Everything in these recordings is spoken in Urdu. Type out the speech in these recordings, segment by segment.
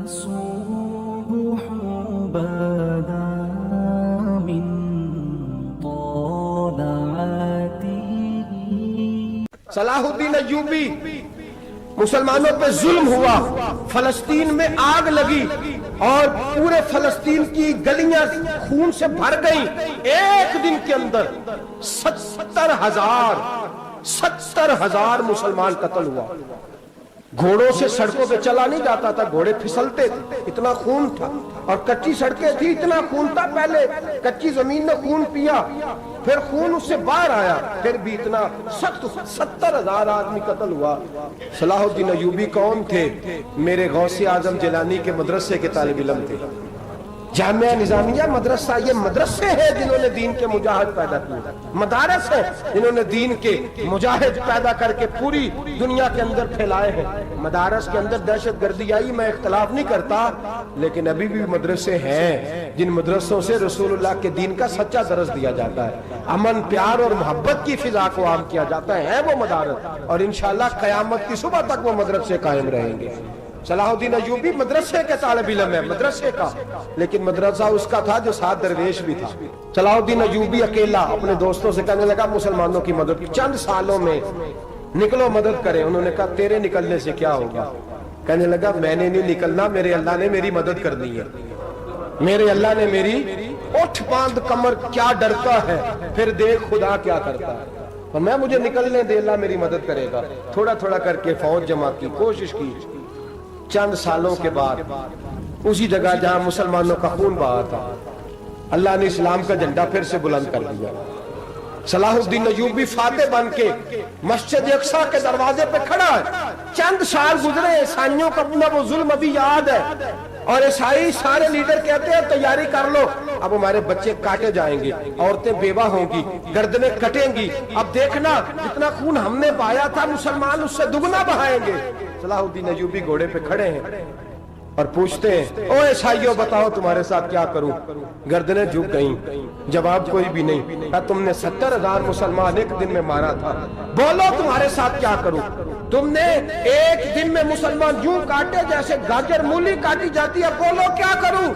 الصبح بدا من طلعته. صلاح الدین ایوبی، مسلمانوں پہ ظلم ہوا، فلسطین میں آگ لگی اور پورے فلسطین کی گلیاں خون سے بھر گئیں. ایک دن کے اندر 70,000 مسلمان قتل ہوا. گھوڑوں سے سڑکوں پہ چلا نہیں جاتا تھا، گھوڑے پھسلتے تھے، اتنا خون تھا. اور کچی سڑکیں تھی، اتنا خون تھا. پہلے کچی زمین نے خون پیا، پھر خون اس سے باہر آیا، پھر بھی اتنا سخت 70,000 آدمی قتل ہوا. صلاح الدین ایوبی کون تھے؟ میرے غوث اعظم جیلانی کے مدرسے کے طالب علم تھے. جامعہ نظامیہ مدرسہ، یہ مدرسے ہیں جنہوں نے دین کے مجاہد پیدا کیے، مدارس ہیں جنہوں نے دین کے مجاہد پیدا کر کے پوری دنیا کے اندر پھیلائے ہیں. مدارس کے اندر دہشت گردی آئی، میں اختلاف نہیں کرتا، لیکن ابھی بھی مدرسے ہیں جن مدرسوں سے رسول اللہ کے دین کا سچا درس دیا جاتا ہے، امن، پیار اور محبت کی فضا کو عام کیا جاتا ہے وہ مدارس. اور انشاءاللہ قیامت کی صبح تک وہ مدرسے قائم رہیں گے. صلاح الدین ایوبی مدرسے کے طالب علم ہے، مدرسے کا، لیکن مدرسہ اس کا تھا جو ساتھ درویش بھی تھا. صلاح الدین ایوبی اکیلا اپنے دوستوں سے کہنے لگا مسلمانوں کی مدد کی، چند سالوں میں نکلو مدد کریں. انہوں نے کہا تیرے نکلنے سے کیا ہوگا؟ کہنے لگا میں نے نہیں نکلنا، میرے اللہ نے میری مدد کرنی ہے، میرے اللہ نے میری اٹھ باندھ کمر، کیا ڈرتا ہے پھر دیکھ خدا کیا کرتا ہے. اور میں مجھے نکلنے دے، اللہ میری مدد کرے گا. تھوڑا تھوڑا کر کے فوج جمع کی، کوشش کی. چند سالوں کے بعد اسی جگہ جہاں مسلمانوں کا خون بہا تھا، اللہ نے اسلام کا جھنڈا پھر سے بلند کر دیا. صلاح الدین ایوبی فاتح بن کے مسجد اقصی کے دروازے پہ کھڑا ہے. چند سال گزرے، عیسائیوں کا اپنا وہ ظلم ابھی یاد ہے، اور عیسائی سارے لیڈر کہتے ہیں تیاری کر لو، اب ہمارے بچے کاٹے جائیں گے، عورتیں بیوہ ہوں گی، گردنیں کٹیں گی، اب دیکھنا جتنا خون ہم نے بہایا تھا مسلمان اس سے دگنا بہائیں گے. صلاح الدین ایوبی گھوڑے پہ کھڑے ہیں اور پوچھتے ہیں او عیسائیوں بتاؤ تمہارے ساتھ کیا کروں؟ گردنیں جھک گئیں، جواب کوئی بھی نہیں. کہا تم نے 70,000 مسلمان ایک دن میں مارا تھا، بولو تمہارے ساتھ کیا کروں؟ تم نے ایک دن میں مسلمان یوں کاٹے جیسے گاجر مولی کاٹی جاتی ہے، بولو کیا کروں؟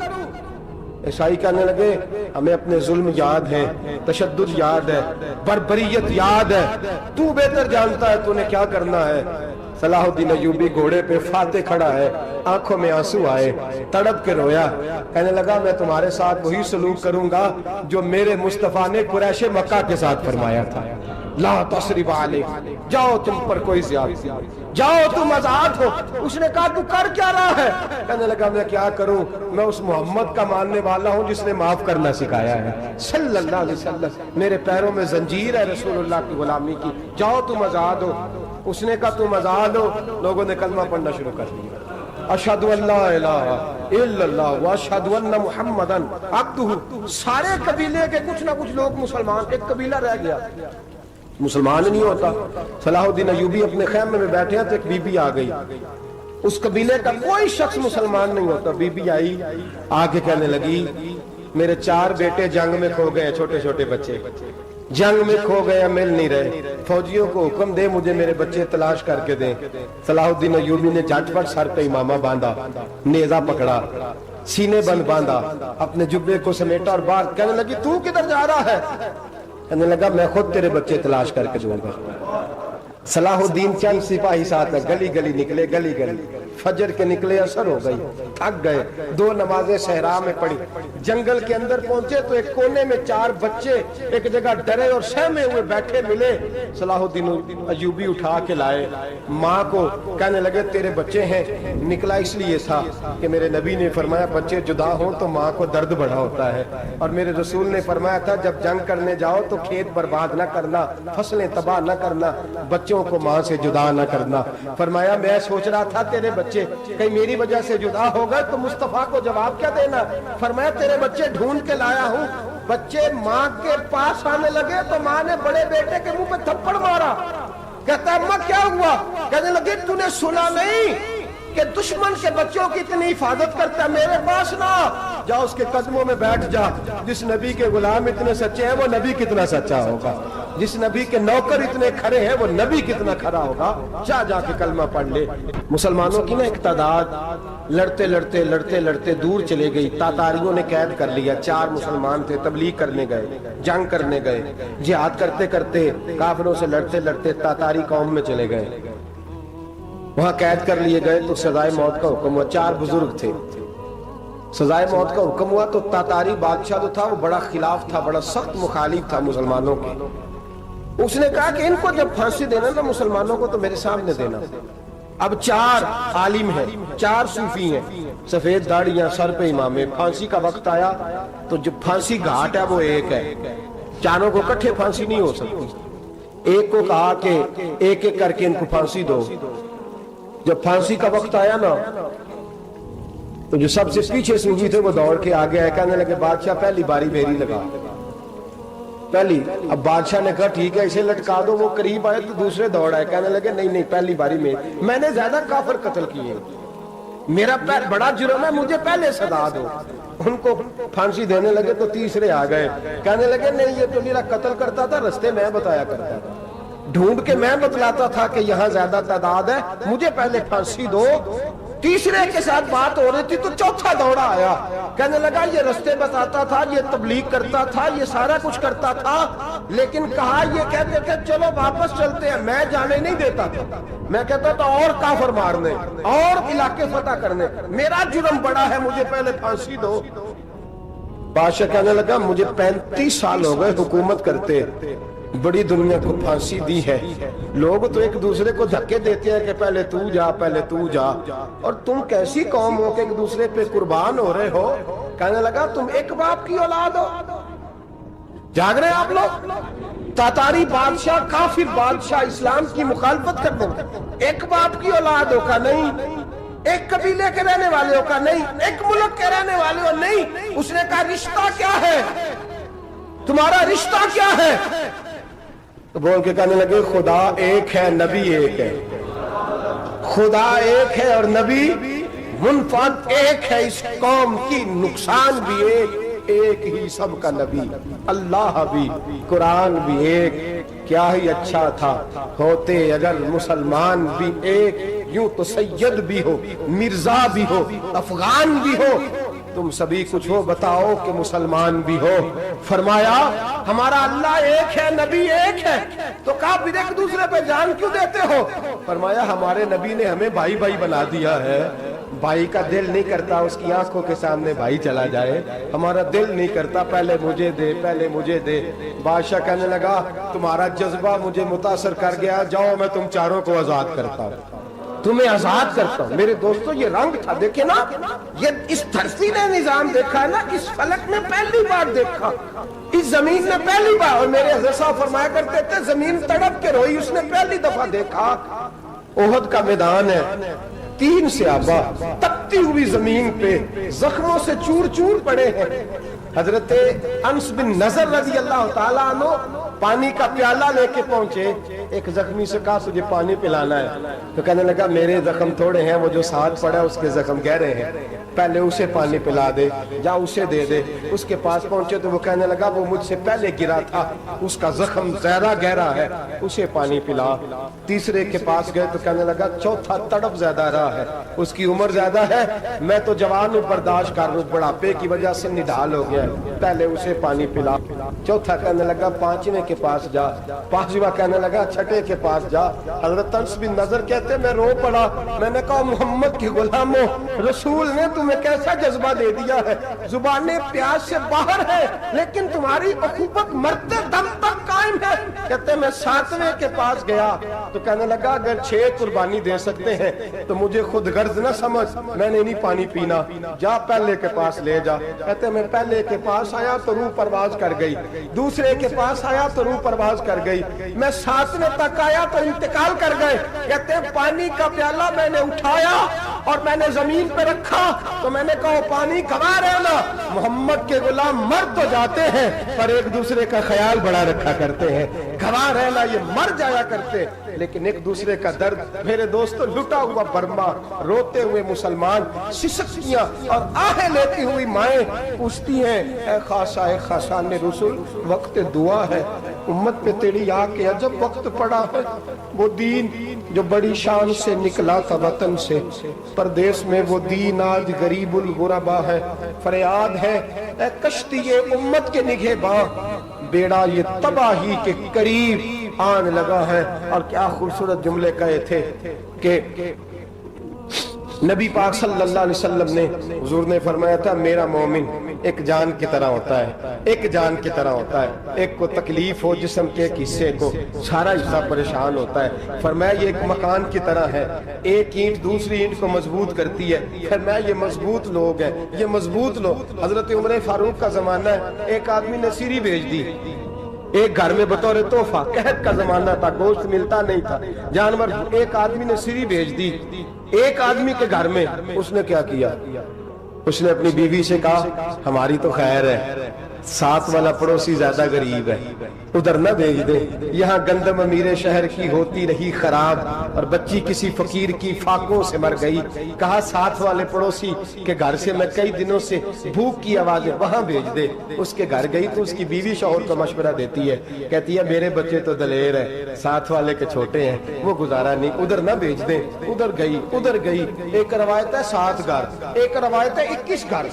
عیسائی کہنے لگے ہمیں اپنے ظلم یاد ہے، تشدد یاد ہے، بربریت یاد ہے، تو بہتر جانتا ہے تو نے کیا کرنا ہے. صلاح الدین ایوبی گھوڑے پہ فاتح کھڑا ہے، آنکھوں میں آنسو آئے، تڑپ کے رویا. کہنے لگا میں تمہارے ساتھ وہی سلوک کروں گا جو میرے مصطفیٰ نے قریش مکہ کے ساتھ فرمایا تھا، لا تصریب علیک، جاؤ تم پر کوئی زیادتی، جاؤ تم آزاد ہو. اس نے کہا تو کر کیا رہا ہے؟ کہنے لگا میں کیا کروں، میں اس محمد کا ماننے والا ہوں جس نے معاف کرنا سکھایا ہے صلی اللہ علیہ وسلم. میرے پیروں میں زنجیر ہے رسول اللہ کی غلامی کی، جاؤ تم آزاد ہو. اس نے کہا تم آزاد ہو. لوگوں نے کلمہ پڑھنا شروع کر دیا، اشہد ان لا الہ الا اللہ واشہد ان محمدن عبدہ. سارے قبیلے کے کچھ نہ کچھ لوگ مسلمان، ایک قبیلہ رہ گیا مسلمان نہیں ہوتا. صلاح الدین ایوبی اپنے خیمے میں بیٹھے ہیں تو ایک بی بی آ گئی، اس قبیلے کا کوئی شخص مسلمان نہیں ہوتا. بی بی آئی، آگے کہنے لگی میرے 4 بیٹے جنگ میں کھو گئے، چھوٹے چھوٹے بچے جنگ میں کھو گئے، مل نہیں رہے، فوجیوں کو حکم دے مجھے میرے بچے تلاش کر کے دیں. صلاح الدین ایوبی نے جھٹ پٹ سر پہ امامہ باندھا، نیزہ پکڑا، سینے بند باندھا، اپنے جبے کو سمیٹا اور باہر. کہنے لگی تو کدھر جا رہا ہے؟ کہنے لگا میں خود تیرے بچے تلاش کر کے دوں گا. صلاح الدین چند سپاہی ساتھ گلی گلی نکلے، گلی گلی فجر کے نکلے، اثر ہو گئی، تھک گئے. 2 نمازیں صحرا میں پڑھی، جنگل کے اندر پہنچے تو ایک کونے میں 4 بچے ایک جگہ ڈرے اور سہمے ہوئے بیٹھے ملے. صلاح الدین ایوبی اٹھا کے لائے، ماں کو کہنے لگے تیرے بچے ہیں. نکلا اس لیے تھا کہ میرے نبی نے فرمایا بچے جدا ہوں تو ماں کو درد بڑا ہوتا ہے، اور میرے رسول نے فرمایا تھا جب جنگ کرنے جاؤ تو کھیت برباد نہ کرنا، فصلیں تباہ نہ کرنا، بچوں کو ماں سے جدا نہ کرنا. فرمایا میں سوچ رہا تھا تیرے بچے کہیں میری وجہ سے جدا ہو گئے تو مصطفیٰ کو جواب کیا دینا. فرمایا تیرے بچے ڈھونڈ کے لایا ہوں. بچے ماں کے پاس آنے لگے تو ماں نے بڑے بیٹے کے منہ پہ تھپڑ مارا. کہتا اماں کیا ہوا؟ کہنے لگے تو نے سنا نہیں کہ کہ دشمن کے بچوں کی اتنی حفاظت کرتا ہے، میرے پاس نہ جا، اس کے قدموں میں بیٹھ جا۔ جس نبی کے غلام اتنے سچے ہیں وہ نبی کتنا سچا ہوگا، جس نبی کے نوکر اتنے کھڑے ہیں وہ نبی کتنا کھڑا ہوگا۔ جا کے کلمہ پڑھ لے۔ مسلمانوں کی نا ایک تعداد لڑتے لڑتے دور چلے گئی، تاتاریوں نے قید کر لیا۔ 4 مسلمان تھے، تبلیغ کرنے گئے، جنگ کرنے گئے، جہاد کرتے کرتے کافروں سے لڑتے لڑتے تاتاری قوم میں چلے گئے، وہاں قید کر لیے گئے تو سزائے موت کا حکم ہوا۔ 4 بزرگ تھے، سزائے موت کا حکم ہوا تو تاتاری بادشاہ جو تھا وہ بڑا خلاف تھا، بڑا سخت مخالف تھا مسلمانوں کے۔ اس نے کہا کہ ان کو جب پھانسی دینا نا مسلمانوں کو تو میرے سامنے دینا۔ اب 4 عالم ہیں، 4 صوفی ہیں، سفید داڑیاں، سر پہ امامے۔ پھانسی کا وقت آیا تو جو پھانسی گھاٹ ہے وہ ایک ہے، چاروں کو کٹھے پھانسی نہیں ہو سکتی۔ ایک کو کہا کہ ایک ایک کر کے ان کو پھانسی دو۔ جب پھانسی کا وقت آیا نا تو جو سب سے پیچھے صوفی تھے وہ دوڑ کے آگے آئے، کہنے لگے بادشاہ پہلی باری میری لگا پہلی۔ اب بادشاہ نے کہا ٹھیک ہے اسے لٹکا دو۔ وہ قریب آئے تو دوسرے دوڑ آئے، کہنے لگے نہیں پہلی باری میں نے زیادہ کافر قتل کیے، میرا بڑا جرم ہے، مجھے پہلے سزا دو۔ ان کو پھانسی دینے لگے تو تیسرے آ گئے، کہنے لگے نہیں یہ تو میرا قتل کرتا تھا، رستے میں بتایا کرتا تھا، ڈھونڈ کے میں بتلاتا تھا کہ یہاں زیادہ تعداد ہے، مجھے پہلے پھانسی دو۔ تیسرے کے ساتھ بات ہو رہی تھی تو چوتھا دوڑا آیا، کہنے لگا یہ رستے بتاتا تھا، یہ تبلیغ کرتا تھا، یہ سارا کچھ کرتا تھا، لیکن کہا یہ کہتے تھے چلو واپس چلتے ہیں، میں جانے نہیں دیتا تھا، میں کہتا تھا اور کافر مارنے اور علاقے فتح کرنے، میرا جرم بڑا ہے، مجھے پہلے پھانسی دو۔ بادشاہ کہنے لگا مجھے 35 سال ہو گئے حکومت کرتے، بڑی دنیا کو پھانسی دی ہے، لوگ تو ایک دوسرے کو دھکے دیتے ہیں کہ پہلے تو جا پہلے تو جا، اور تم کیسی قوم ہو کہ ایک دوسرے پہ قربان ہو رہے ہو۔ کہنے لگا تم ایک باپ کی اولاد ہو، جاگ رہے آپ لوگ؟ تاتاری بادشاہ، کافر بادشاہ، اسلام کی مخالفت کرتے ہیں، ایک باپ کی اولاد ہو کا نہیں، ایک قبیلے کے رہنے والے ہو کا نہیں، ایک ملک کے رہنے والے ہو نہیں۔ اس نے کہا رشتہ کیا ہے تمہارا، رشتہ کیا ہے؟ تو بول کے کہنے لگے خدا ایک ہے، نبی ایک ہے، خدا ایک ہے اور نبی منفرد ایک ہے، اس قوم کی نقصان بھی ایک ہی، سب کا نبی، اللہ بھی، قرآن بھی ایک۔ کیا ہی اچھا تھا ہوتے اگر مسلمان بھی ایک، یوں تو سید بھی ہو، مرزا بھی ہو، افغان بھی ہو، تم سبھی کچھ ہو، بتاؤ کہ مسلمان بھی ہو۔ فرمایا ہمارا اللہ ایک ہے، نبی ایک ہے، تو کہا پھر ایک دوسرے پہ جان کیوں دیتے ہو؟ فرمایا ہمارے نبی نے ہمیں بھائی بھائی بنا دیا ہے، بھائی کا دل نہیں کرتا اس کی آنکھوں کے سامنے بھائی چلا جائے، ہمارا دل نہیں کرتا پہلے مجھے دے پہلے مجھے دے۔ بادشاہ کہنے لگا تمہارا جذبہ مجھے متاثر کر گیا، جاؤ میں تم چاروں کو آزاد کرتا ہوں، تمہیں آزاد کرتا ہوں۔ میرے دوستو یہ رنگ تھا، دیکھیں نا، یہ اس دھرتی نے نظام دیکھا ہے نا، اس فلک میں پہلی بار دیکھا، اس زمین نے پہلی بار، اور میرے حضرت صاحب فرمایا کرتے تھے زمین تڑپ کے روئی، اس نے پہلی دفعہ دیکھا۔ احد کا میدان ہے، 3 صحابہ تپتی ہوئی زمین پہ زخموں سے چور چور پڑے ہیں۔ حضرت انس بن نضر رضی اللہ تعالیٰ عنہ پانی کا پیالہ لے کے پہنچے، ایک زخمی سے کہا تجھے پانی پلانا ہے، تو کہنے لگا میرے زخم تھوڑے ہیں، وہ جو ساتھ پڑا اس کے زخم گہرے ہیں، پہلے اسے پانی پلا دے، جا اسے دے دے۔ اس کے پاس پہنچے تو وہ کہنے لگا وہ مجھ سے پہلے گرا تھا، اس کا زخم زیادہ گہرا ہے، اسے پانی پلا۔ تیسرے کے پاس گئے تو کہنے لگا چوتھا تڑپ زیادہ رہا ہے، اس کی عمر زیادہ ہے، میں تو جوان ہوں برداشت کر لوں، بڑھاپے کی وجہ سے نڈھال ہو گیا ہے، پہلے اسے پانی پلا۔ چوتھا کہنے لگا 5ویں کے پاس جا، 5واں کہنے لگا 6 کے پاس جا۔ حضرت انس بن نضر کہتے میں رو پڑا، میں نے کہا محمد کے غلاموں، رسول نے تمہیں کیسا جذبہ دے دیا ہے، زبانیں پیاس سے باہر ہے لیکن تمہاری اخوت مرتے دم تک قائم ہے۔ کہتے میں 7ویں کے پاس گیا تو کہنے لگا اگر 6 قربانی دے سکتے ہیں تو مجھے خود غرض نہ سمجھ، میں نے نہیں پانی پینا، جا پہلے کے پاس لے جا۔ کہتے میں پہلے کے پاس آیا تو روح پرواز کر گئی، دوسرے کے پاس آیا تو روح پرواز کر گئی، میں 7ویں تک آیا تو انتقال کر گئے۔ کہتے ہیں پانی کا پیالہ میں نے اٹھایا اور میں نے زمین پہ رکھا تو میں نے کہا پانی گوا رہنا، محمد کے غلام مر تو جاتے ہیں پر ایک دوسرے کا خیال بڑا رکھا کرتے ہیں، گوا رہنا یہ مر جایا کرتے لیکن ایک دوسرے کا درد۔ میرے دوستو لٹا ہوا برما، روتے ہوئے مسلمان، سسکیاں اور آہیں لیتی ہوئی مائیں پوچھتی ہیں اے خاصان رسول وقت دعا ہے، امت پہ تیری آ کے عجب وقت پڑا ہے۔ وہ دین جو بڑی شان سے نکلا تھا وطن سے، پردیس میں وہ دین آج غریب الغربا ہے، فریاد ہے اے کشتی امت کے نگہباں، بیڑا یہ تباہی کے قریب آن لگا ہے۔ اور کیا خوبصورت جملے کہے تھے کہ نبی پاک صلی اللہ علیہ وسلم نے، حضور نے فرمایا تھا میرا مومن ایک جان کی طرح ہوتا ہے، ایک جان کی طرح ہوتا ہے، ایک کو تکلیف ہو جسم کے ایک حصے کو سارا حصہ پریشان ہوتا ہے، فرمایا یہ ایک مکان کی طرح ہے، ایک اینٹ دوسری اینٹ کو مضبوط کرتی ہے، فرمایا یہ مضبوط لوگ ہیں، یہ مضبوط لوگ۔ حضرت عمر فاروق کا زمانہ ہے، ایک آدمی نے سیری بھیج دی ایک گھر میں بطور تحفہ، قحط کا زمانہ تھا، گوشت ملتا نہیں تھا، جانور، ایک آدمی نے سیری بھیج دی ایک آدمی کے گھر میں۔ اس نے کیا کیا؟ اس نے اپنی بیوی سے کہا ہماری تو خیر ہے، ساتھ والا پڑوسی زیادہ غریب ہے، ادھر نہ بھیج دے، یہاں گندم امیر شہر کی ہوتی رہی خراب اور بچی کسی فقیر کی فاقوں سے مر گئی، کہا ساتھ والے پڑوسی کے گھر سے میں کئی دنوں سے بھوک کی آوازیں وہاں بھیج دے۔ اس کے گھر گئی تو اس کی بیوی شوہر کو مشورہ دیتی ہے، کہتی ہے میرے بچے تو دلیر ہیں، ساتھ والے کے چھوٹے ہیں، وہ گزارا نہیں، ادھر نہ بھیج دیں۔ ادھر گئی، ایک روایت ہے 7 گھر، ایک روایت ہے 21 گھر،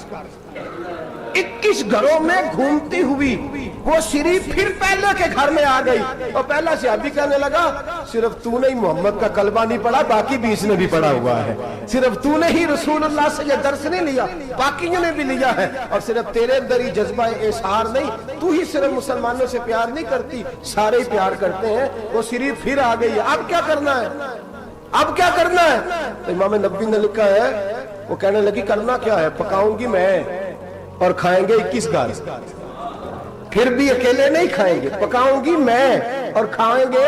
21 گھروں میں گھومتی ہوئی وہ سری پھر پہلے کے گھر میں آ گئی، اور پہلا صحابی کہنے لگا صرف تو نے ہی محمد کا کلمہ نہیں پڑھا، باقی 20 نے بھی پڑھا ہوا ہے، صرف تو نے ہی رسول اللہ سے یہ درس نہیں لیا، باقیوں نے بھی لیا ہے، اور صرف تیرے اندر ہی جذبہ اظہار نہیں، تو ہی صرف مسلمانوں سے پیار نہیں کرتی، سارے ہی پیار کرتے ہیں۔ وہ سری پھر آ گئی ہے، اب کیا کرنا ہے؟ اب کیا کرنا ہے؟ تو امام نبوی نے لکھا ہے، وہ کہنے لگی کرنا کیا ہے؟ پکاؤں گی میں اور کھائیں گے 21 گھر، پھر بھی اکیلے نہیں کھائیں گے، پکاؤں گی میں اور کھائیں گے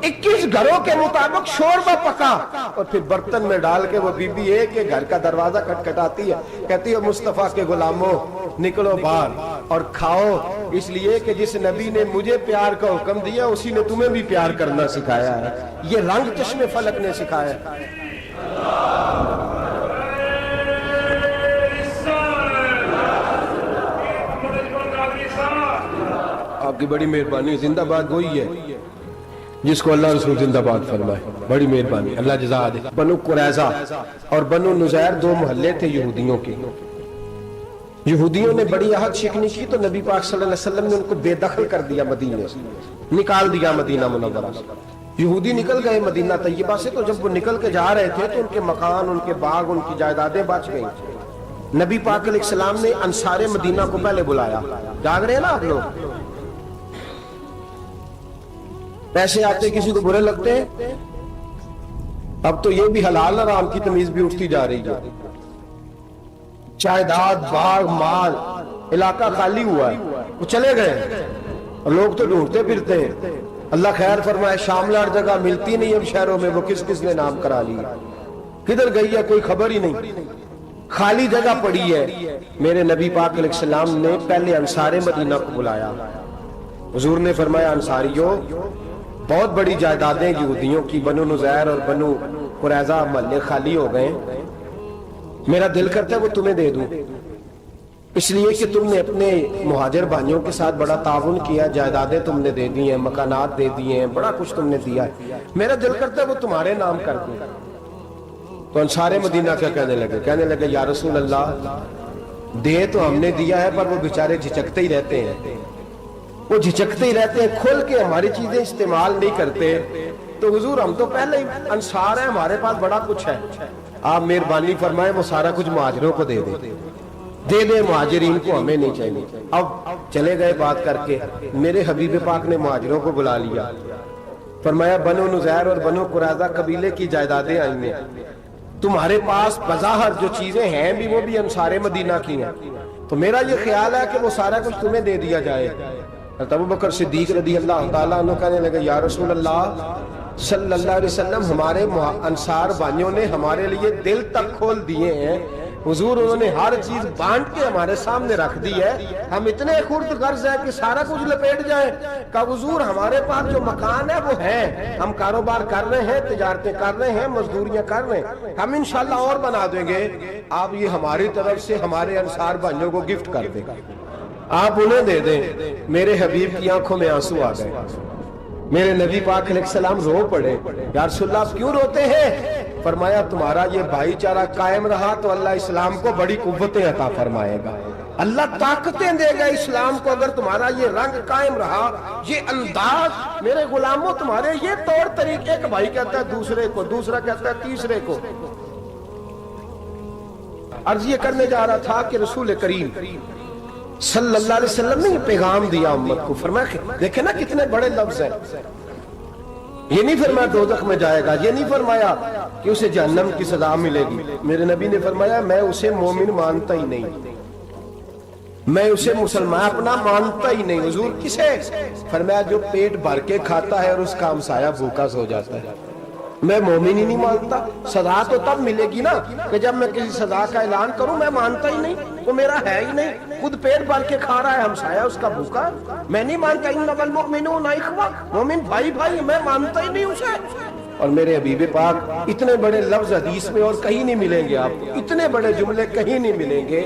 21 گھروں کے مطابق شوربہ پکا، اور پھر برتن میں ڈال کے وہ بی بی ایک گھر کا دروازہ کھٹکھٹاتی ہے، کہتی ہے مصطفیٰ کے غلاموں نکلو باہر اور کھاؤ، اس لیے کہ جس نبی نے مجھے پیار کا حکم دیا اسی نے تمہیں بھی پیار کرنا سکھایا ہے، یہ رنگ چشم فلک نے سکھایا ہے۔ آپ کی بڑی مہربانی، زندہ باد وہی ہے جس کو اللہ رسول زندہ باد فرمائے، بڑی مہربانی، اللہ جزا دے۔ بنو قریظہ اور بنو نذیر 2 محلے تھے یہودیوں کے، یہودیوں نے بڑی عہد شکنی کی تو نبی پاک صلی اللہ علیہ وسلم نے ان کو بے دخل کر دیا، مدینے سے نکال دیا، مدینہ منورہ سے۔ یہودی نکل گئے مدینہ طیبہ سے، تو جب وہ نکل کے جا رہے تھے تو ان کے مکان، ان کے باغ، ان کی جائیدادیں بچ گئیں۔ نبی پاک علیہ السلام نے انصار مدینہ کو پہلے بلایا، جاگ رہے ہیں نا آپ لوگ؟ پیسے آتے کسی کو برے لگتے ہیں، اب تو یہ بھی حلال حرام کی تمیز بھی اٹھتی جا رہی ہے، جائیداد، باغ، مال، علاقہ خالی ہوا ہے، وہ چلے گئے اور لوگ تو ڈھونڈتے پھرتے ہیں۔ اللہ خیر فرمائے، شاملہ جگہ ملتی نہیں اب شہروں میں، وہ کس کس نے نام کرا لیا، کدھر گئی ہے کوئی خبر ہی نہیں، خالی جگہ پڑی ہے۔ میرے نبی پاک علیہ السلام نے پہلے انصار مدینہ کو بلایا، حضور نے فرمایا انصاریوں بہت بڑی جائیدادیں یہودیوں کی، بنو نذیر اور بنو قریظہ محلے خالی ہو گئے، میرا دل کرتا ہے وہ تمہیں دے دوں، اس لیے کہ تم نے اپنے مہاجر بھائیوں کے ساتھ بڑا تعاون کیا، جائیدادیں تم نے دے دی ہیں، مکانات دے دیے ہیں، بڑا کچھ تم نے دیا ہے، میرا دل کرتا ہے وہ تمہارے نام کر دوں۔ تو انصار مدینہ کیا کہنے لگے یا رسول اللہ دے تو ہم نے دیا ہے پر وہ بیچارے جھچکتے ہی رہتے ہیں، وہ جھچکتے ہی رہتے ہیں، کھول کے ہماری چیزیں استعمال نہیں کرتے، تو حضور ہم تو پہلے ہی انصار ہیں، ہمارے پاس بڑا کچھ ہے، آپ مہربانی فرمائیں وہ سارا کچھ مہاجروں کو دے دے مہاجرین کو، ہمیں نہیں چاہیے۔ اب چلے گئے بات کر کے، میرے حبیب پاک نے مہاجروں کو بلا لیا، فرمایا بنو نذیر اور بنو قریظہ قبیلے کی جائیدادیں آئی ہیں، تمہارے پاس بظاہر جو چیزیں ہیں بھی وہ بھی انصار مدینہ کی ہیں، تو میرا یہ خیال ہے کہ وہ سارا کچھ تمہیں دے دیا جائے۔ ابو بکر صدیق رضی اللہ تعالیٰ عنہ کہنے لگے یا رسول اللہ صلی اللہ علیہ وسلم ہمارے انصار بھائیوں نے ہمارے لیے دل تک کھول دیے ہیں حضور، انہوں نے ہر چیز بانٹ کے ہمارے سامنے رکھ دی ہے، ہم اتنے خرد غرض ہیں کہ سارا کچھ لپیٹ جائیں۔ کہ حضور ہمارے پاس جو مکان ہے وہ ہے، ہم کاروبار کر رہے ہیں، تجارتیں کر رہے ہیں، مزدوریاں کر رہے ہیں، ہم انشاءاللہ اور بنا دیں گے، آپ یہ ہماری طرف سے ہمارے انصار بھائیوں کو گفٹ کر دیں، آپ انہیں دے دیں۔ میرے حبیب کی آنکھوں میں آنسو آ گئے، میرے نبی پاک علیہ السلام رو پڑے، یا رسول اللہ آپ کیوں روتے ہیں؟ فرمایا تمہارا یہ بھائی چارہ قائم رہا تو اللہ اسلام کو بڑی قوتیں عطا فرمائے گا، اللہ طاقتیں دے گا اسلام کو، اگر تمہارا یہ رنگ قائم رہا، یہ انداز، میرے غلاموں تمہارے یہ طور طریقے، ایک بھائی کہتا ہے دوسرے کو، دوسرا کہتا ہے تیسرے کو۔ عرض یہ کرنے جا رہا تھا کہ رسول کریم صلی اللہ علیہ وسلم نے یہ پیغام دیا امت کو، فرمایا دیکھیں نا کتنے بڑے لفظ ہیں، یہ نہیں فرمایا دوزخ میں جائے گا، یہ نہیں فرمایا کہ اسے جہنم کی سزا ملے گی، میرے نبی نے فرمایا میں اسے مومن مانتا ہی نہیں، میں اسے مسلمان اپنا مانتا ہی نہیں۔ حضور کسے؟ فرمایا جو پیٹ بھر کے کھاتا ہے اور اس کا ہمسایہ بھوکا سو جاتا ہے، میں مومن ہی نہیں مانتا۔ سزا تو تب ملے گی نا کہ جب میں کسی سزا کا اعلان کروں، میں مانتا ہی نہیں، وہ میرا ہے ہی نہیں، خود پیٹ بھر کے کھا رہا ہے، ہمسایہ اس کا بھوکا، میں نہیں مانتا۔ انما المؤمنون اخوہ، مومن بھائی بھائی، میں مانتا ہی نہیں اسے۔ اور میرے حبیب پاک اتنے بڑے لفظ حدیث میں اور کہیں نہیں ملیں گے، آپ اتنے بڑے جملے کہیں نہیں ملیں گے۔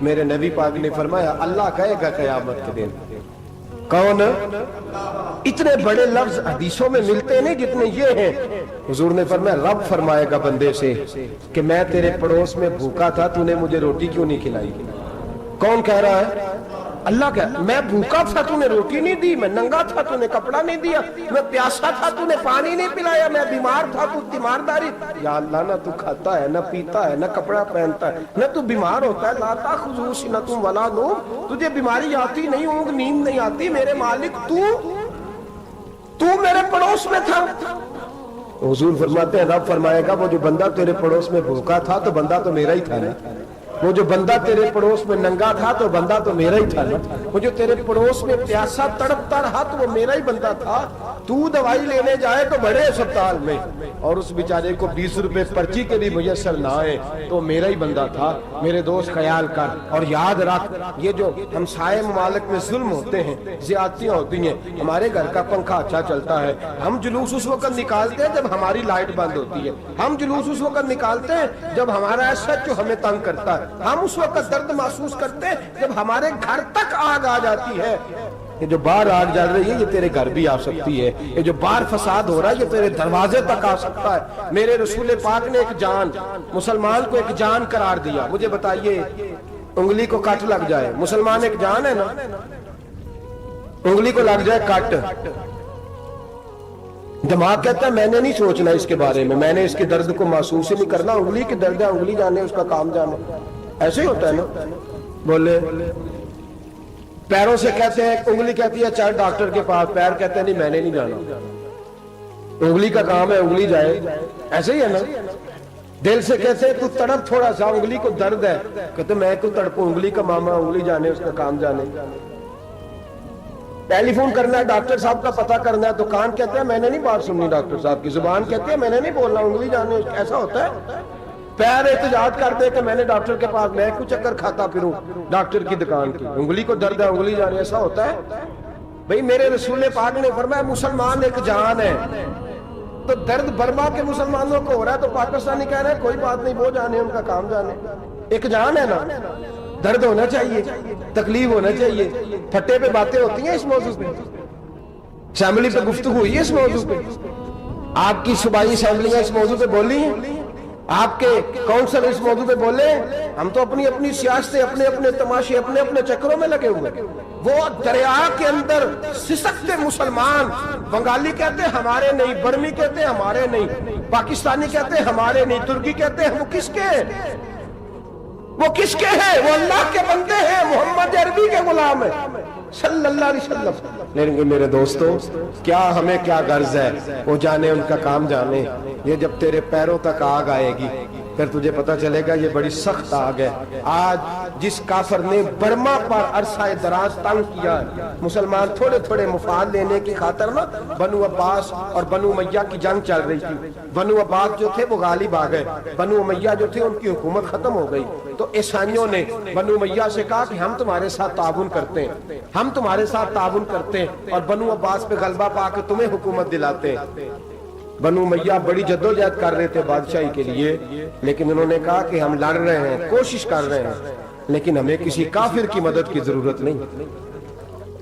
میرے نبی پاک نے فرمایا اللہ کہے گا قیامت کے دن، کون؟ اتنے بڑے لفظ حدیثوں میں ملتے نہیں جتنے یہ ہیں۔ حضور نے فرمایا رب فرمائے گا بندے سے کہ میں تیرے پڑوس میں بھوکا تھا، تو نے مجھے روٹی کیوں نہیں کھلائی؟ کون کہہ رہا ہے؟ اللہ کہہ، میں بھوکا تھا تو نے روٹی نہیں دی، میں ننگا تھا تو نے کپڑا نہیں دیا، میں پیاسا تھا تو نے پانی نہیں پلایا، میں بیمار تھا تو تیمارداری۔ یا اللہ نہ تو کھاتا ہے، نہ پیتا ہے، نہ کپڑا پہنتا ہے، نہ تو بیمار ہوتا ہے، لا تاخذہ سنۃ ولا نوم، تجھے بیماری آتی نہیں، اونگ نیند نہیں آتی، میرے مالک تو میرے پڑوس میں تھا۔ حضور فرماتے ہیں رب فرمائے گا وہ جو بندہ تیرے پڑوس میں بھوکا تھا تو بندہ تو میرا ہی تھا نا، وہ جو بندہ تیرے پڑوس میں ننگا تھا تو بندہ تو میرا ہی تھا نا، وہ جو تیرے پڑوس میں پیاسا تڑپتا رہا تو وہ میرا ہی بندہ تھا۔ تو دوائی لینے جائے تو بڑے اسپتال میں اور اس بیچارے کو 20 روپے پرچی کے بھی میسر نہ آئے تو میرا ہی بندہ تھا۔ میرے دوست خیال کر اور یاد رکھ، یہ جو ہمسائے ممالک میں ظلم ہوتے ہیں، زیادتیاں ہوتی ہیں، ہمارے گھر کا پنکھا اچھا چلتا ہے، ہم جلوس اس وقت نکالتے ہیں جب ہماری لائٹ بند ہوتی ہے، ہم جلوس اس وقت نکالتے ہیں جب ہمارا ایس ایچ او ہمیں تنگ کرتا ہے، ہم اس وقت درد محسوس کرتے ہیں جب ہمارے گھر تک آگ آ جاتی ہے۔ یہ جو باہر آگ جل رہی ہے یہ تیرے گھر بھی آ سکتی ہے، یہ جو باہر فساد ہو رہا ہے یہ تیرے دروازے تک آ سکتا ہے۔ میرے رسول پاک نے ایک جان، مسلمان کو ایک جان قرار دیا۔ مجھے بتائیے انگلی کو کٹ لگ جائے، مسلمان ایک جان ہے نا، انگلی کو لگ جائے کٹ، دماغ کہتا ہے میں نے نہیں سوچنا اس کے بارے میں نے اس کے درد کو محسوس ہی نہیں کرنا، انگلی کی درد ہے، انگلی جانے اس کا کام جانے، ایسے ہی ہوتا ہے نا۔ بولے پیروں سے کہتے ہیں، انگلی کہتی ہے چل ڈاکٹر کے پاس، پیر کہتے ہیں نہیں میں نے نہیں جانا، انگلی کا کام ہے انگلی جائے، ایسے ہی ہے نا۔ دل سے کہتے ہیں تو تڑپ تھوڑا سا، انگلی کو درد ہے، کہتے میں کو تڑپوں، انگلی کا ماما، انگلی جانے اس کا کام جانے۔ ٹیلی فون کرنا ہے ڈاکٹر صاحب کا پتہ کرنا ہے، تو کان کہتے ہیں میں نے نہیں بات سننی ڈاکٹر صاحب کی، زبان کہتی ہے میں نے نہیں بولنا، انگلی جانے، ایسا ہوتا ہے۔ پیر احتجاج کرتے کہ میں نے ڈاکٹر کے پاس، میں کچھ چکر کھاتا پھروں ڈاکٹر کی دکان کی، انگلی کو درد ہے انگلی جانے، ایسا ہوتا ہے بھئی؟ میرے رسول پاک نے فرمایا مسلمان ایک جان ہے، تو درد برما کے مسلمانوں کو ہو رہا ہے تو پاکستانی کہہ رہے ہیں کوئی بات نہیں، وہ جانے ان کا کام جانے، ایک جان ہے نا۔ درد ہونا چاہیے، تکلیف ہونا چاہیے، پھٹے پہ باتیں ہوتی ہیں اس موضوع پہ، اسمبلی پہ گفتگو ہوئی ہے اس موضوع پہ، آپ کی صوبائی اسمبلیاں اس موضوع پہ بولی ہیں، آپ کے کونسل اس موضوع پہ بولے، ہم تو اپنی اپنی سیاستیں، اپنے اپنے تماشے، اپنے اپنے چکروں میں لگے ہوئے۔ وہ دریا کے اندر سسکتے مسلمان، بنگالی کہتے ہیں ہمارے نہیں، برمی کہتے ہیں ہمارے نہیں، پاکستانی کہتے ہیں ہمارے نہیں، ترکی کہتے ہیں وہ کس کے ہیں؟ وہ کس کے ہیں؟ وہ اللہ کے بندے ہیں، محمد عربی کے غلام ہیں صلی اللہ علیہ وسلم۔ لیکن میرے دوستو کیا ہمیں کیا غرض ہے، وہ جانے ان کا کام جانے، یہ جب تیرے پیروں تک آگ آئے گی پھر تجھے پتہ چلے گا یہ بڑی سخت آگ ہے۔ آج جس کافر نے برما پر عرصہ دراز تنگ کیا ہے، مسلمان تھوڑے تھوڑے مفاد لینے کی خاطر نا، بنو عباس اور بنو امیہ کی جنگ چل رہی تھی، بنو عباس جو تھے وہ غالب آ گئے، بنو امیہ جو تھے ان کی حکومت ختم ہو گئی، تو عیسائیوں نے بنو امیہ سے کہا کہ ہم تمہارے ساتھ تعاون کرتے ہیں، ہم تمہارے ساتھ تعاون کرتے ہیں اور بنو عباس پہ غلبہ پا کے تمہیں حکومت دلاتے ہیں۔ بنو امیہ بڑی جدوجہد کر رہے تھے بادشاہی کے لیے، لیکن انہوں نے کہا کہ ہم لڑ رہے ہیں، کوشش کر رہے ہیں، لیکن ہمیں کسی کافر کی مدد کی ضرورت نہیں،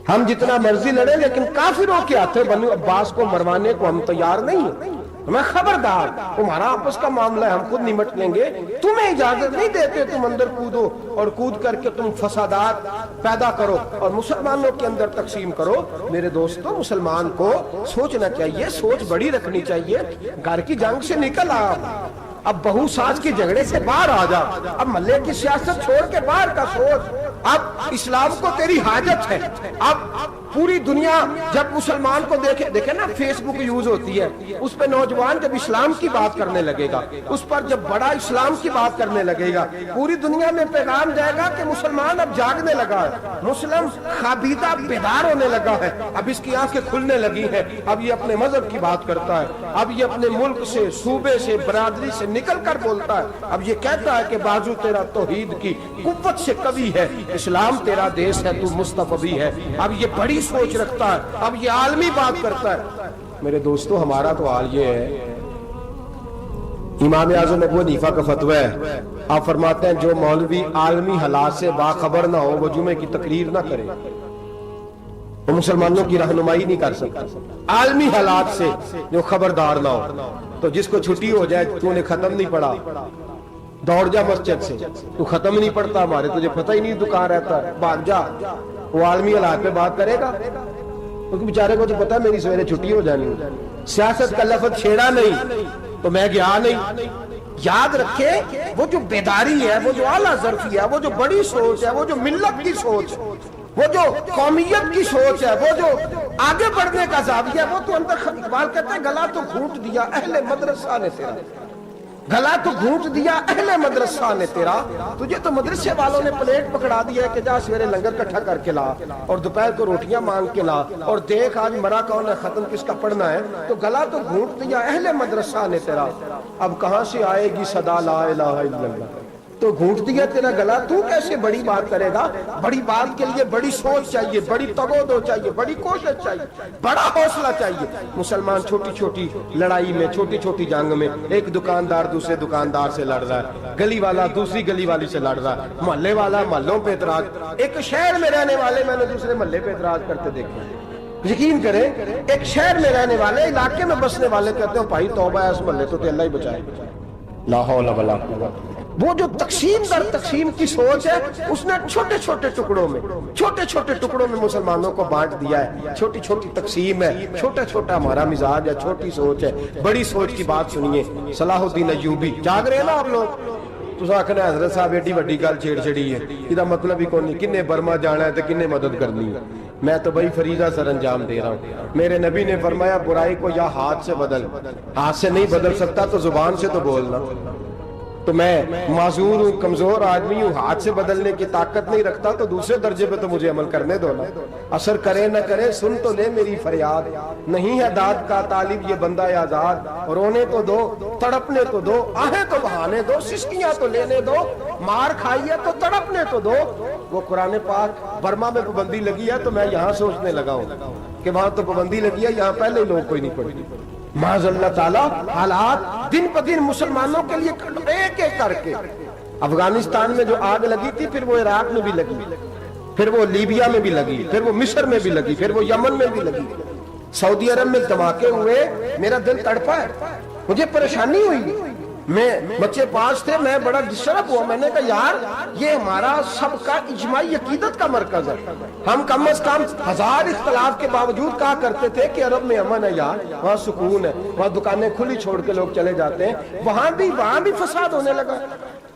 ہم جتنا مرضی لڑیں لیکن کافروں کے ہاتھوں بنو عباس کو مروانے کو ہم تیار نہیں ہیں، ہمیں خبردار، تمہارا آپس کا معاملہ ہے، ہم خود نمٹ لیں گے، تمہیں اجازت نہیں دیتے تم اندر کودو اور کود کر کے تم فسادات پیدا کرو اور مسلمانوں کے اندر تقسیم کرو۔ میرے دوستو، مسلمان کو سوچنا چاہیے، سوچ بڑی رکھنی چاہیے، گھر کی جنگ سے نکل آ، اب بہو ساس کے جھگڑے سے باہر آ جا، اب محلے کی سیاست چھوڑ کے باہر کا سوچ، اب اسلام کو تیری حاجت ہے۔ اب پوری دنیا جب مسلمان کو دیکھے نا، فیس بک یوز ہوتی ہے، اس پہ نوجوان جب اسلام کی بات کرنے لگے گا، اس پر جب بڑا اسلام کی بات کرنے لگے گا، پوری دنیا میں پیغام جائے گا کہ مسلمان اب جاگنے لگا ہے، مسلم خوابیدہ بیدار ہونے لگا ہے، اب اس کی آنکھیں کھلنے لگی ہیں، اب یہ اپنے مذہب کی بات کرتا ہے، اب یہ اپنے ملک سے، صوبے سے، برادری سے نکل کر بولتا ہے، اب یہ کہتا ہے کہ بازو تیرا توحید کی قوت سے قوی ہے، اسلام تیرا دیس ہے، تو مصطفی ہے، اب یہ بڑی سوچ رکھتا ہے، اب یہ عالمی بات کرتا ہے۔ میرے دوستو، ہمارا تو حال یہ ہے، امام اعظم ابو حنیفہ کا فتویٰ ہے، آپ فرماتے ہیں جو مولوی عالمی حالات سے باخبر نہ ہو وہ جمعے کی تقریر نہ کرے، وہ مسلمانوں کی رہنمائی نہیں کر سکتا، عالمی حالات سے جو خبردار نہ ہو۔ تو جس کو چھٹی ہو جائے، تو نے ختم نہیں پڑھا، دوڑ جا مسجد سے، تو ختم نہیں پڑھتا ہمارے، تجھے پتہ ہی نہیں تو کہاں رہتا ہے، بھاگ جا، وہ عالمی حالات پہ بات کرے گا، کیونکہ بیچارے کو تو پتہ ہے میری سویرے چھٹی ہو جانی ہے، سیاست کا لفظ چھیڑا نہیں تو میں گیا نہیں۔ یاد رکھے، وہ جو بیداری ہے، وہ جو اعلیٰ ظرفی ہے، وہ جو بڑی سوچ ہے، وہ جو ملت کی سوچ، وہ جو قومیت کی سوچ ہے، وہ جو آگے بڑھنے کا زاویہ ہے، وہ تو اندر، اقبال کہتے ہیں گلا تو گھونٹ دیا اہل مدرسہ نے تیرا، گلا تو گھونٹ دیا اہل مدرسہ نے تیرا، تجھے تو مدرسے والوں نے پلیٹ پکڑا دیا ہے کہ جا سویرے لنگر کٹھا کر کے لا اور دوپہر کو روٹیاں مانگ کے لا اور دیکھ آج مرا کون ہے، ختم کس کا پڑھنا ہے، تو گلا تو گھونٹ دیا اہل مدرسہ نے تیرا، اب کہاں سے آئے گی صدا لا الہ الا اللہ، تو گھونٹ دیا تیرا گلا، تو کیسے بڑی بات کرے گا؟ بڑی بات کے لیے بڑی سوچ چاہیے، بڑی تگودو چاہیے، بڑی کوشش چاہیے، بڑا حوصلہ چاہیے۔ مسلمان چھوٹی چھوٹی لڑائی میں، چھوٹی چھوٹی جنگ میں، ایک دکاندار دوسرے دکاندار سے لڑ رہا ہے، گلی والا دوسری گلی والی سے لڑ رہا ہے، محلے والا محلوں پہ اعتراض، ایک شہر میں رہنے والے میں نے دوسرے محلے پہ اعتراض کرتے دیکھا۔ یقین کریں، ایک شہر میں رہنے والے، علاقے میں بسنے والے کہتے ہیں بھائی توبہ ہے اس محلے تو اللہ ہی بچائے، لا حول ولا قوت۔ وہ جو تقسیم در تقسیم کی سوچ ہے، اس نے چھوٹے چھوٹے ٹکڑوں میں مسلمانوں کو بانٹ دیا ہے، چھوٹی چھوٹی تقسیم ہے، چھوٹا چھوٹا ہمارا مزاج ہے، چھوٹی سوچ ہے، بڑی سوچ کی بات سنیے۔ صلاح الدین ایوبی، جاگ رہے ہیں نا آپ لوگ؟ تو آخنا حضرت صاحب ایڈی وڈی گل چھیڑ چھڑی ہے، یہ مطلب ہی کون نہیں، کنے برما جانا ہے تو کنے مدد کرنی ہے، میں تو بھائی فریضہ سر انجام دے رہا ہوں۔ میرے نبی نے فرمایا برائی کو یا ہاتھ سے بدل، ہاتھ سے نہیں بدل سکتا تو زبان سے تو بولنا، تو میں معذور ہوں، کمزور آدمی ہوں، ہاتھ سے بدلنے کی طاقت نہیں رکھتا، تو دوسرے درجے پہ تو مجھے عمل کرنے دو نا، اثر کرے نہ کرے سن تو لے میری فریاد، نہیں ہے داد کا طالب یہ بندہ آزاد، رونے تو دو، تڑپنے تو دو، آہیں تو بہانے دو، سسکیاں تو لینے دو، مار کھائیے تو تڑپنے تو دو۔ وہ قرآن پاک، برما میں پابندی لگی ہے تو میں یہاں سوچنے لگا ہوں کہ وہاں تو پابندی لگی ہے، یہاں پہلے لوگ کوئی نہیں پڑھی۔ معاذ اللہ تعالیٰ حالات دن پہ دن مسلمانوں کے لیے ایک ایک کر کے، افغانستان میں جو آگ لگی تھی، پھر وہ عراق میں بھی لگی، پھر وہ لیبیا میں بھی لگی، پھر وہ مصر میں بھی لگی، پھر وہ یمن میں بھی لگی، سعودی عرب میں دھماکے ہوئے، میرا دل تڑپا ہے، مجھے پریشانی ہوئی، میں بچے پاس تھے، میں بڑا ڈسٹرب ہوا، میں نے کہا یار یہ ہمارا سب کا اجماعی عقیدت کا مرکز ہے، ہم کم از کم ہزار اختلاف کے باوجود کہا کرتے تھے کہ عرب میں امن ہے یار، وہاں سکون ہے، وہاں دکانیں کھلی چھوڑ کے لوگ چلے جاتے ہیں، وہاں بھی فساد ہونے لگا،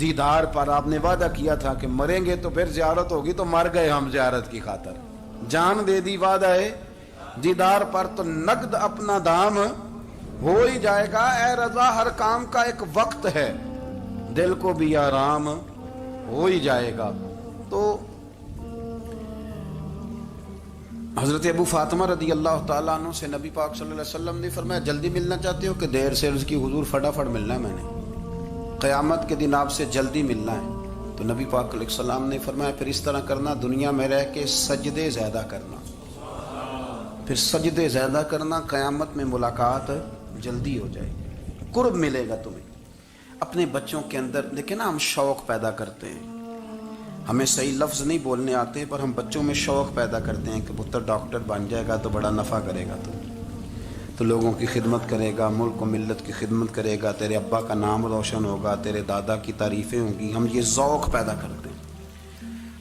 دیدار پر آپ نے وعدہ کیا تھا کہ مریں گے تو پھر زیارت ہوگی، تو مر گئے ہم زیارت کی خاطر، جان دے دی وعدہ ہے دیدار پر، تو نقد اپنا دام ہو ہی جائے گا۔ اے رضا ہر کام کا ایک وقت ہے، دل کو بھی آرام ہو ہی جائے گا۔ تو حضرت ابو فاطمہ رضی اللہ تعالیٰ عنہ سے نبی پاک صلی اللہ علیہ وسلم نے فرمایا جلدی ملنا چاہتے ہو کہ دیر سے؟ عرض کی حضور فٹافٹ ملنا ہے، میں نے قیامت کے دن آپ سے جلدی ملنا ہے۔ تو نبی پاک علیہ السلام نے فرمایا پھر اس طرح کرنا، دنیا میں رہ کے سجدے زیادہ کرنا، پھر سجدے زیادہ کرنا، قیامت میں ملاقات جلدی ہو جائے گی، قرب ملے گا تمہیں۔ اپنے بچوں کے اندر دیکھیں نا، ہم شوق پیدا کرتے ہیں، ہمیں صحیح لفظ نہیں بولنے آتے پر ہم بچوں میں شوق پیدا کرتے ہیں کہ پتر ڈاکٹر بن جائے گا تو بڑا نفع کرے گا، تو لوگوں کی خدمت کرے گا، ملک و ملت کی خدمت کرے گا، تیرے ابا کا نام روشن ہوگا، تیرے دادا کی تعریفیں ہوں گی۔ ہم یہ ذوق پیدا کرتے ہیں۔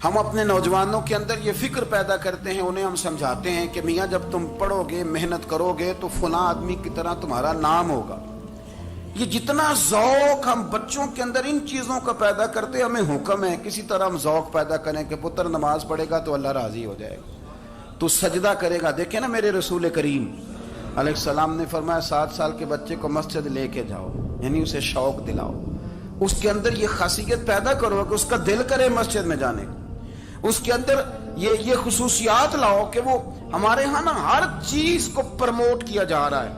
ہم اپنے نوجوانوں کے اندر یہ فکر پیدا کرتے ہیں، انہیں ہم سمجھاتے ہیں کہ میاں جب تم پڑھو گے، محنت کرو گے تو فلاں آدمی کی طرح تمہارا نام ہوگا۔ یہ جتنا ذوق ہم بچوں کے اندر ان چیزوں کا پیدا کرتے، ہمیں حکم ہے کسی طرح ہم ذوق پیدا کریں کہ پتر نماز پڑھے گا تو اللہ راضی ہو جائے گا، تو سجدہ کرے گا۔ دیکھیں نا میرے رسول کریم علیہ السلام نے فرمایا 7 سال کے بچے کو مسجد لے کے جاؤ، یعنی اسے شوق دلاؤ، اس کے اندر یہ خاصیت پیدا کرو کہ اس کا دل کرے مسجد میں جانے کا، اس کے اندر یہ خصوصیات لاؤ کہ وہ ہمارے ہاں نا ہر چیز کو پروموٹ کیا جا رہا ہے،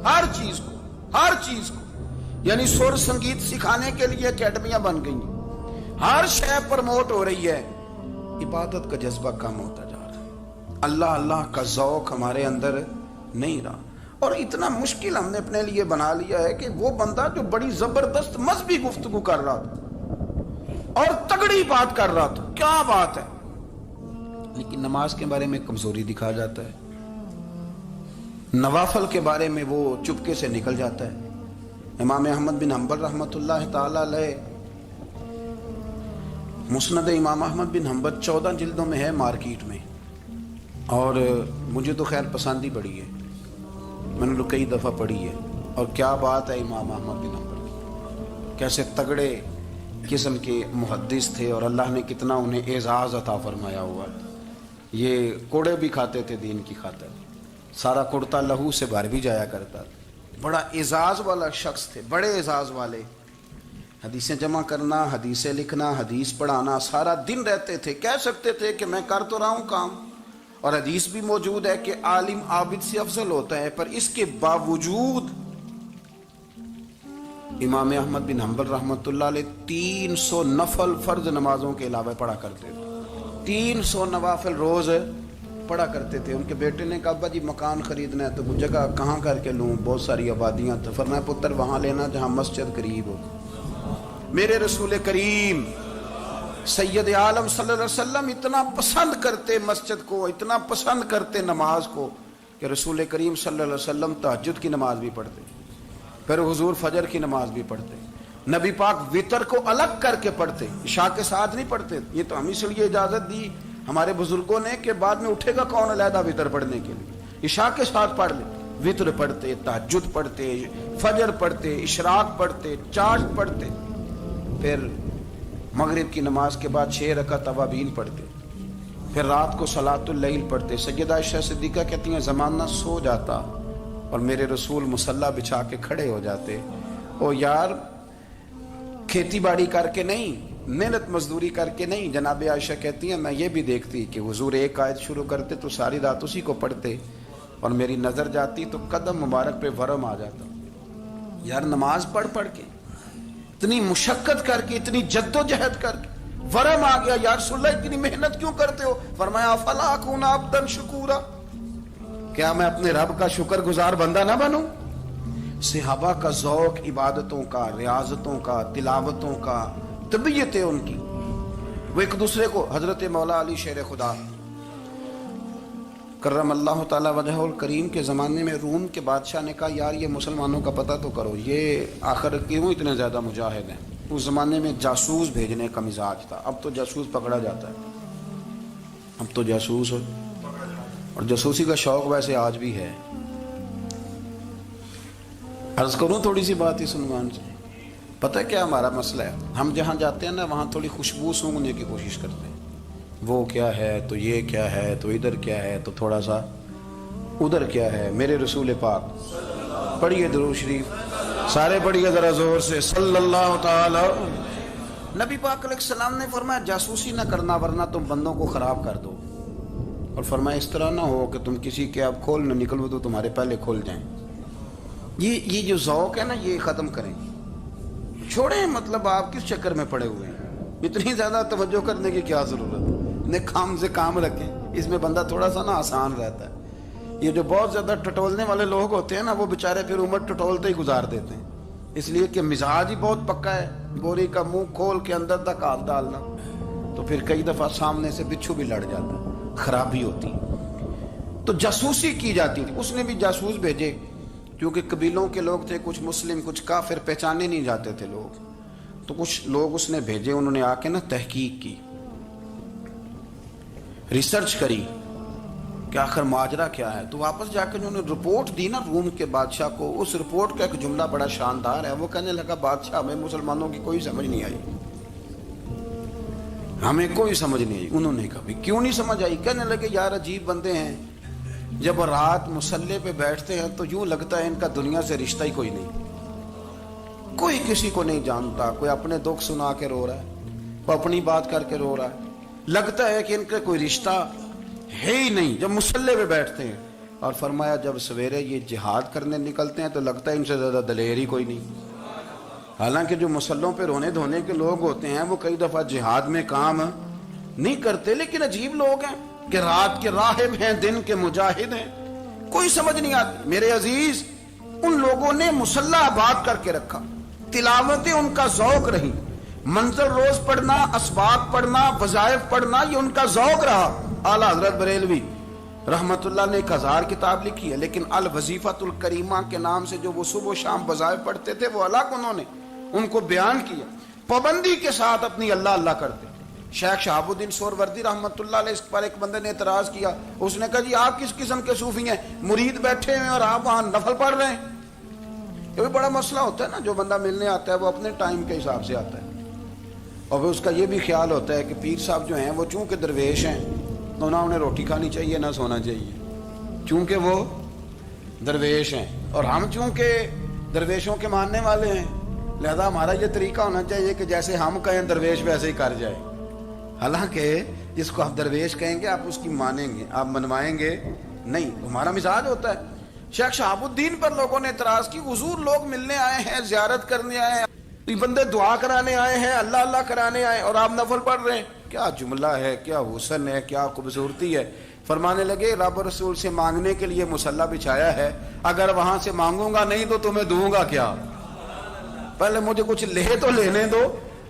ہر چیز کو، یعنی سر سنگیت سکھانے کے لیے اکیڈمیاں بن گئی ہیں، ہر شے پروموٹ ہو رہی ہے، عبادت کا جذبہ کم ہوتا جا رہا ہے، اللہ کا ذوق ہمارے اندر نہیں رہا۔ اور اتنا مشکل ہم نے اپنے لیے بنا لیا ہے کہ وہ بندہ جو بڑی زبردست مذہبی گفتگو کر رہا تھا اور تگڑی بات کر رہا تھا، کیا بات ہے، لیکن نماز کے بارے میں کمزوری دکھا جاتا ہے، نوافل کے بارے میں وہ چپکے سے نکل جاتا ہے۔ امام احمد بن حنبل رحمۃ اللہ تعالی علیہ، مسند امام احمد بن حنبل 14 جلدوں میں ہے مارکیٹ میں، اور مجھے تو خیر پسند ہی بڑی ہے، میں نے تو کئی دفعہ پڑھی ہے، اور کیا بات ہے امام احمد بن حنبل کی، کیسے تگڑے قسم کے محدث تھے اور اللہ نے کتنا انہیں اعزاز عطا فرمایا ہوا۔ یہ کوڑے بھی کھاتے تھے دین کی خاطر، سارا کرتا لہو سے بھر بھی جایا کرتا تھا، بڑا اعزاز والا شخص تھے، بڑے اعزاز والے، حدیثیں جمع کرنا، حدیثیں لکھنا، حدیث پڑھانا، سارا دن رہتے تھے۔ کہہ سکتے تھے کہ میں کر تو رہا ہوں کام، اور حدیث بھی موجود ہے کہ عالم عابد سے افضل ہوتا ہے، پر اس کے باوجود امام احمد بن حنبل رحمۃ اللہ علیہ 300 نفل فرض نمازوں کے علاوہ پڑھا کرتے تھے، 300 نوافل روز پڑھا کرتے تھے۔ ان کے بیٹے نے کہا ابا جی مکان خریدنا ہے تو وہ جگہ کہاں کر کے لوں، بہت ساری آبادیاں، تو فرمایا پتر وہاں لینا جہاں مسجد قریب ہو۔ میرے رسول کریم سید عالم صلی اللہ علیہ وسلم اتنا پسند کرتے مسجد کو، اتنا پسند کرتے نماز کو، کہ رسول کریم صلی اللہ علیہ وسلم تہجد کی نماز بھی پڑھتے، پھر حضور فجر کی نماز بھی پڑھتے، نبی پاک وتر کو الگ کر کے پڑھتے، عشاء کے ساتھ نہیں پڑھتے۔ یہ تو ہم اس لیے اجازت دی ہمارے بزرگوں نے کہ بعد میں اٹھے گا کون علیحدہ وتر پڑھنے کے لیے، عشاء کے ساتھ پڑھ لے، وتر پڑھتے، تہجد پڑھتے، فجر پڑھتے، اشراق پڑھتے، چاشت پڑھتے، پھر مغرب کی نماز کے بعد 6 رکعت اوابین پڑھتے، پھر رات کو صلاۃ اللیل پڑھتے۔ سیدہ عائشہ صدیقہ کہتی ہیں زمانہ سو جاتا اور میرے رسول مصلی بچھا کے کھڑے ہو جاتے، او یار کھیتی باڑی کر کے نہیں، محنت مزدوری کر کے نہیں۔ جناب عائشہ کہتی ہیں میں یہ بھی دیکھتی کہ حضور ایک آیت شروع کرتے تو ساری رات اسی کو پڑھتے، اور میری نظر جاتی تو قدم مبارک پہ ورم آ جاتا۔ یار نماز پڑھ کے اتنی مشقت کر کے، اتنی جد و جہد کر کے ورم آ گیا، یا رسول اللہ اتنی محنت کیوں کرتے ہو؟ فرمایا افلا اکون عبدا شکورا، کیا میں اپنے رب کا شکر گزار بندہ نہ بنوں؟ صحابہ کا ذوق عبادتوں کا، ریاضتوں کا، تلاوتوں کا، طبیعت ہے ان کی، وہ ایک دوسرے کو، حضرت مولا علی شیر خدا کرم اللہ تعالی وجہہ الکریم کے زمانے میں روم کے بادشاہ نے کہا یار یہ مسلمانوں کا پتہ تو کرو، یہ آخر کیوں اتنے زیادہ مجاہد ہیں؟ اس زمانے میں جاسوس بھیجنے کا مزاج تھا، اب تو جاسوس پکڑا جاتا ہے، اب تو جاسوس، اور جاسوسی کا شوق ویسے آج بھی ہے۔ عرض کروں تھوڑی سی بات اس عنوان سے، پتہ ہے کیا ہمارا مسئلہ ہے؟ ہم جہاں جاتے ہیں نا وہاں تھوڑی خوشبو سونگنے کی کوشش کرتے ہیں. وہ کیا ہے تو یہ کیا ہے تو ادھر کیا ہے تو تھوڑا سا ادھر کیا ہے. میرے رسول پاک پڑھیے درود شریف سارے پڑھیے ذرا زور سے صلی اللہ تعالی. نبی پاک علیہ السلام نے فرمایا جاسوسی نہ کرنا ورنہ تم بندوں کو خراب کر دو. اور فرمایا اس طرح نہ ہو کہ تم کسی کے آپ کھول نہ نکلو تو تمہارے پہلے کھول جائیں. یہ جو ذوق ہے نا یہ ختم کریں, چھوڑیں. مطلب آپ کس چکر میں پڑے ہوئے ہیں؟ اتنی زیادہ توجہ کرنے کی کیا ضرورت ہے؟ انہیں کام سے کام رکھیں. اس میں بندہ تھوڑا سا نا آسان رہتا ہے. یہ جو بہت زیادہ ٹٹولنے والے لوگ ہوتے ہیں نا وہ بیچارے پھر عمر ٹٹولتے ہی گزار دیتے ہیں, اس لیے کہ مزاج ہی بہت پکا ہے. بوری کا منہ کھول کے اندر تک ہاتھ ڈالنا تو پھر کئی دفعہ سامنے سے بچھو بھی لڑ جاتا ہے, خرابی ہوتی. تو جاسوسی کی جاتی تھی. اس نے بھی جاسوس بھیجے کیونکہ قبیلوں کے لوگ تھے, کچھ مسلم کچھ کافر, پہچانے نہیں جاتے تھے لوگ. تو کچھ لوگ اس نے بھیجے, انہوں نے آ کے نا تحقیق کی, ریسرچ کری کہ آخر ماجرا کیا ہے. تو واپس جا کے انہوں نے رپورٹ دی نا روم کے بادشاہ کو. اس رپورٹ کا ایک جملہ بڑا شاندار ہے. وہ کہنے لگا بادشاہ ہمیں مسلمانوں کی کوئی سمجھ نہیں آئی, ہمیں کوئی سمجھ نہیں آئی. انہوں نے کہا کیوں نہیں سمجھ آئی؟ کہنے لگے یار عجیب بندے ہیں, جب رات مسلح پہ بیٹھتے ہیں تو یوں لگتا ہے ان کا دنیا سے رشتہ ہی کوئی نہیں, کوئی کسی کو نہیں جانتا. کوئی اپنے دکھ سنا کے رو رہا ہے, کوئی اپنی بات کر کے رو رہا ہے. لگتا ہے کہ ان کا کوئی رشتہ ہے ہی نہیں جب مسلح پہ بیٹھتے ہیں. اور فرمایا جب سویرے یہ جہاد کرنے نکلتے ہیں تو لگتا ہے ان سے زیادہ دلیر ہی کوئی نہیں. حالانکہ جو مسلحوں پہ رونے دھونے کے لوگ ہوتے ہیں وہ کئی دفعہ جہاد میں کام نہیں کرتے, لیکن عجیب لوگ ہیں کہ رات کے راہب ہیں, دن کے مجاہد ہیں, کوئی سمجھ نہیں آتی. میرے عزیز ان لوگوں نے مسلح آباد کر کے رکھا, تلاوتیں ان کا ذوق رہی, منزل روز پڑھنا, اسباق پڑھنا, وظائف پڑھنا یہ ان کا ذوق رہا. اعلیٰ حضرت بریلوی رحمت اللہ نے 1000 کتاب لکھی ہے, لیکن الوظیفۃ الکریمہ کے نام سے جو وہ صبح و شام وظائف پڑھتے تھے وہ الگ انہوں نے ان کو بیان کیا, پابندی کے ساتھ اپنی اللہ اللہ کرتے. شیخ شہاب الدین سہروردی رحمت اللہ علیہ اس پر ایک بندے نے اعتراض کیا. اس نے کہا جی آپ کس قسم کے صوفی ہیں, مرید بیٹھے ہیں اور آپ وہاں نفل پڑھ رہے ہیں. یہ بھی بڑا مسئلہ ہوتا ہے نا, جو بندہ ملنے آتا ہے وہ اپنے ٹائم کے حساب سے آتا ہے, اور پھر اس کا یہ بھی خیال ہوتا ہے کہ پیر صاحب جو ہیں وہ چونکہ درویش ہیں تو نہ انہیں روٹی کھانی چاہیے نہ سونا چاہیے, چونکہ وہ درویش ہیں, اور ہم چونکہ درویشوں کے ماننے والے ہیں لہذا ہمارا یہ طریقہ ہونا چاہیے کہ جیسے ہم کہیں درویش ویسے ہی کر جائے. حالانکہ جس کو آپ درویش کہیں گے آپ اس کی مانیں گے, آپ منوائیں گے نہیں, ہمارا مزاج ہوتا ہے. شیخ شہاب الدین پر لوگوں نے اعتراض کی, حضور لوگ ملنے آئے ہیں, زیارت کرنے آئے ہیں, یہ بندے دعا کرانے آئے ہیں, اللہ اللہ کرانے آئے اور آپ نفل پڑھ رہے ہیں, کیا جملہ ہے, کیا حسن ہے, کیا خوبصورتی ہے. فرمانے لگے رب رسول سے مانگنے کے لیے مصلی بچھایا ہے, اگر وہاں سے مانگوں گا نہیں تو تمہیں دوں گا کیا, پہلے مجھے کچھ لے تو لینے دو,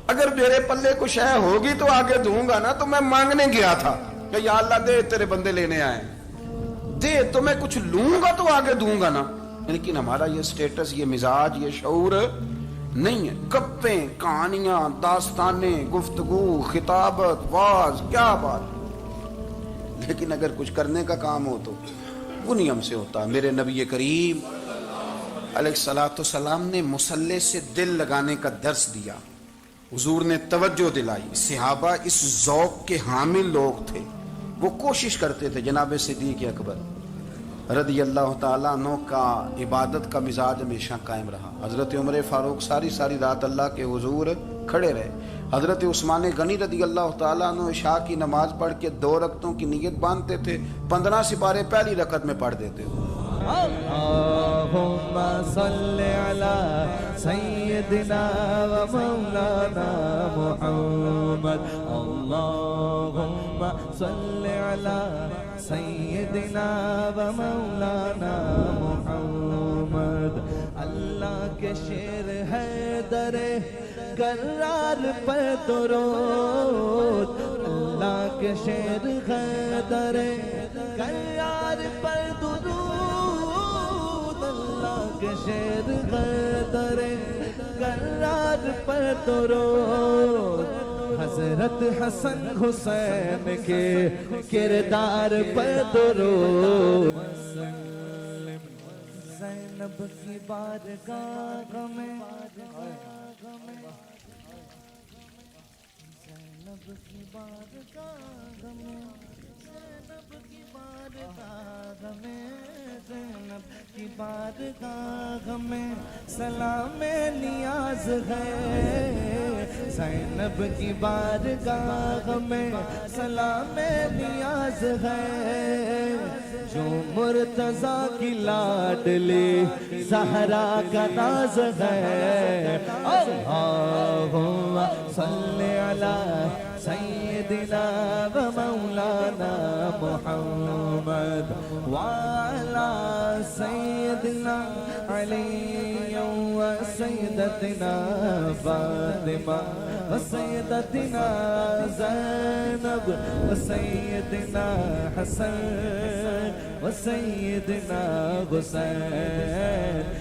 اگر میرے پلے کچھ ہے ہوگی تو آگے دوں گا نا. تو میں مانگنے گیا تھا کہ یا اللہ دے تیرے بندے لینے آئے, دے تو میں کچھ لوں گا تو آگے دوں گا نا. لیکن ہمارا یہ سٹیٹس, یہ مزاج, یہ شعور نہیں ہے. گپیں, کہانیاں, داستانیں, گفتگو, خطابت, واز, کیا بات. لیکن اگر کچھ کرنے کا کام ہو تو وہ نہیں ہم سے ہوتا. میرے نبی کریم علیہ الصلوۃ والسلام نے مصلی سے دل لگانے کا درس دیا, حضور نے توجہ دلائی. صحابہ اس ذوق کے حامل لوگ تھے, وہ کوشش کرتے تھے. جناب صدیق اکبر رضی اللہ تعالیٰ عنہ کا عبادت کا مزاج ہمیشہ قائم رہا. حضرت عمر فاروق ساری رات اللہ کے حضور کھڑے رہے. حضرت عثمان غنی رضی اللہ تعالیٰ عنہ عشاء کی نماز پڑھ کے 2 رکعتوں کی نیت باندھتے تھے, 15 سپارے پہلی رکعت میں پڑھ دیتے تھے. اللہم صلی علی سیدنا و مولانا محمد, اللہم صلی علی سیدنا و مولانا محمد. اللہ کے شیر ہے در کرار پر درود, اللہ کے شیر ہے در کرار پر درود, کے شیر غدر کرار پر درود, حضرت حسن حسین کے کردار پر درود. زینب کی بارگاہ میں زینب کی بارگاہ میں زینب کی بارگاہ میں زینب کی بارگاہ میں سلام نیاز ہے زینب کی بارگاہ میں سلام نیاز ہے جو مرتضیٰ کی لاڈلی زہرا کا ناز ہے اللہم صلی علی سیدنا و مولانا محمد وعلی سیدنا علی و سیدتنا فاطمہ و سیدتنا زینب و سیدنا حسن و سیدنا حسین